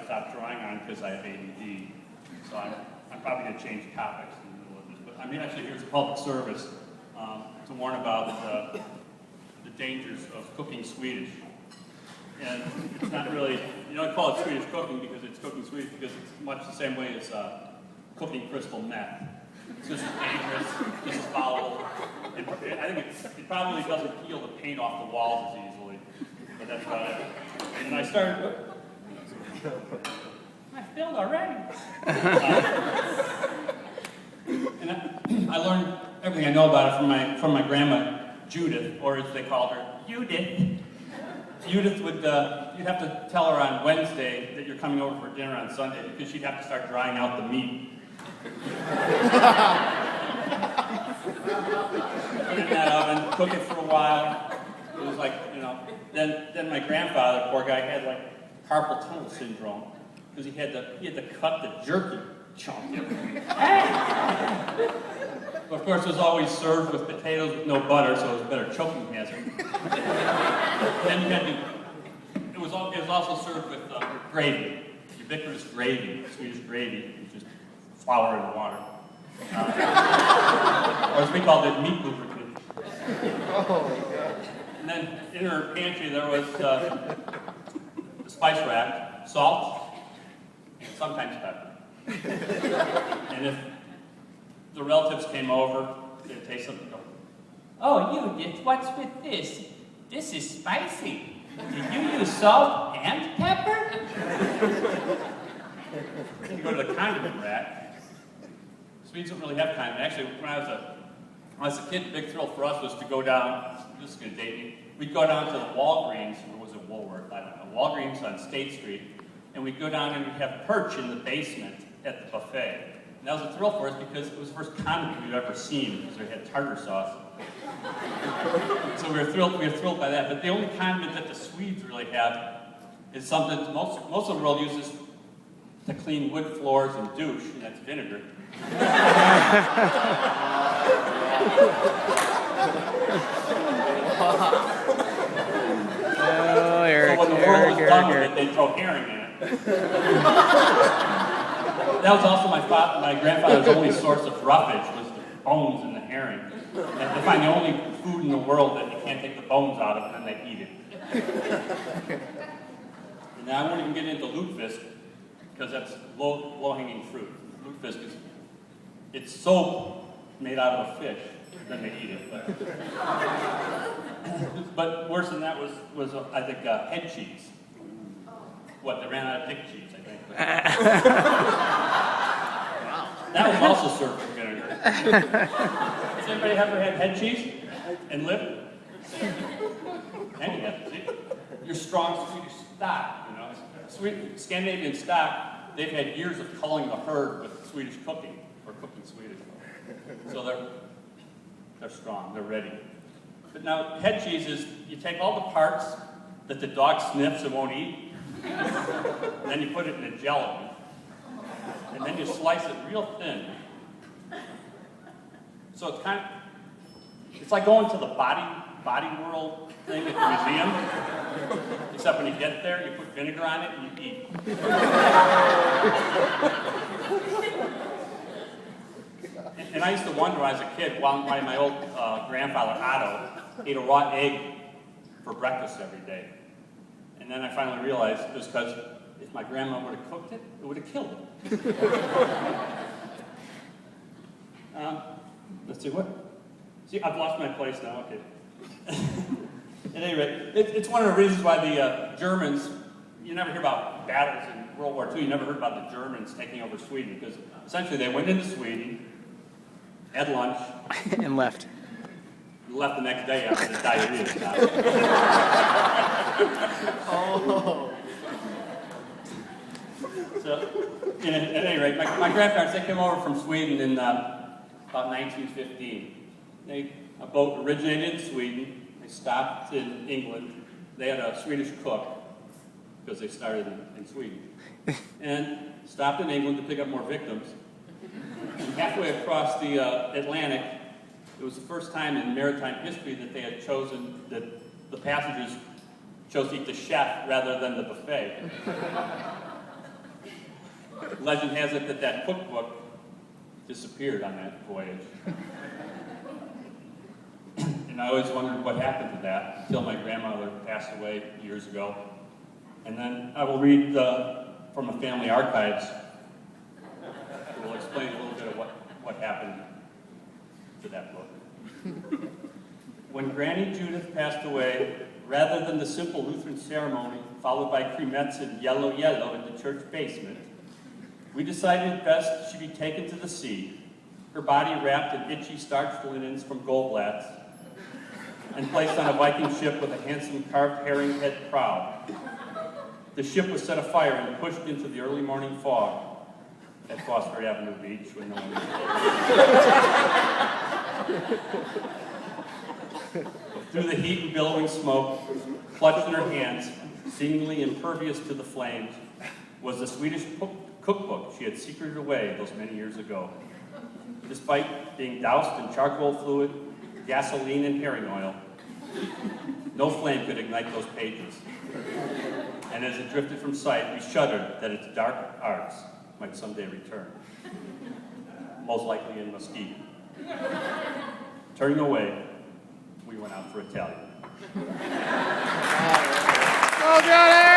stop drawing on because I have ADD. So I'm probably going to change topics in the middle of this. But I'm actually here as a public service to warn about the dangers of cooking Swedish. And it's not really, you don't call it Swedish cooking because it's cooking Swedish because it's much the same way as cooking crystal meth. It's just as dangerous, just as volatile. I think it probably doesn't peel the paint off the walls as easily. But that's about it. And I started, I failed already. And I learned everything I know about it from my grandma, Judith, or as they called her, Judith. Judith would, you'd have to tell her on Wednesday that you're coming over for dinner on Sunday because she'd have to start drying out the meat. Put it in that oven, cook it for a while. It was like, you know, then my grandfather, poor guy, had like carpal tunnel syndrome because he had to cut the jerky chunk. Of course, it was always served with potatoes with no butter, so it was a better choking hazard. Then you had to, it was also served with gravy, ubiquitous gravy, Swedish gravy, which is flour in water. Or as we called it, meat lubricant. And then in her pantry there was the spice rack, salt, sometimes pepper. And if the relatives came over, they'd taste something and go, "Oh, Judith, what's with this? This is spicy. Did you use salt and pepper?" Then you go to the condiment rack. Swedes don't really have condiment. Actually, when I was a kid, the big thrill for us was to go down, this is going to date me, we'd go down to the Walgreens, or was it Woolworth? I don't know, Walgreens on State Street, and we'd go down and we'd have perch in the basement at the buffet. And that was a thrill for us because it was the first condiment we'd ever seen because they had tartar sauce. So we were thrilled by that. But the only condiment that the Swedes really have is something most of the world uses to clean wood floors and douche, and that's vinegar. So when the world was done with it, they'd throw herring in it. That was also my grandfather's only source of roughage was the bones in the herring. And they find the only food in the world that you can't take the bones out of, and then they eat it. And now I won't even get into lutefisk because that's low-hanging fruit. Lutefisk is it's soap made out of a fish, then they eat it. But worse than that was I think head cheese. What, they ran out of pig cheese, I think. That was also served with vinegar. Has anybody ever had head cheese and lip? And you got your strong Swedish stock, you know. Scandinavian stock, they've had years of culling the herd with Swedish cooking, or cooking Swedish. So they're strong, they're ready. But now, head cheese is, you take all the parts that the dog sniffs and won't eat, and then you put it in a gelatin, and then you slice it real thin. So it's like going to the body world thing at the museum, except when you get there, you put vinegar on it and you eat. And I used to wonder when I was a kid why my old grandfather Otto ate a raw egg for breakfast every day. And then I finally realized it was because if my grandma would have cooked it, it would have killed it. Let's see, what? See, I've lost my place now, okay. At any rate, it's one of the reasons why the Germans, you never hear about battles in World War II, you never heard about the Germans taking over Sweden, because essentially they went into Sweden, had lunch, and left. Left the next day after the diarrhea stopped. Oh. So, at any rate, my grandparents, they came over from Sweden in about 1915. A boat originated in Sweden. They stopped in England. They had a Swedish cook, because they started in Sweden. And stopped in England to pick up more victims. And halfway across the Atlantic, it was the first time in maritime history that they had chosen, that the passengers chose to eat the chef rather than the buffet. legend has it that that cookbook disappeared on that voyage. And I always wondered what happened to that until my grandmother passed away years ago. And then I will read from the family archives. It will explain a little bit of what happened to that book. When Granny Judith passed away, rather than the simple Lutheran ceremony followed by cremettes and yellow in the church basement, we decided best she be taken to the sea, her body wrapped in itchy starched linens from Goldblatt's, and placed on a Viking ship with a handsome carved herring head prow. The ship was set afire and pushed into the early morning fog at Foster Avenue Beach when no one was there. Through the heat and billowing smoke, clutched in her hands, seemingly impervious to the flames, was the Swedish cookbook she had secreted away those many years ago. Despite being doused in charcoal fluid, gasoline, and herring oil, no flame could ignite those pages. And as it drifted from sight, we shuddered that its dark arts might someday return. Most likely in Mesquite. Turning away, we went out for Italian. Go, Johnny!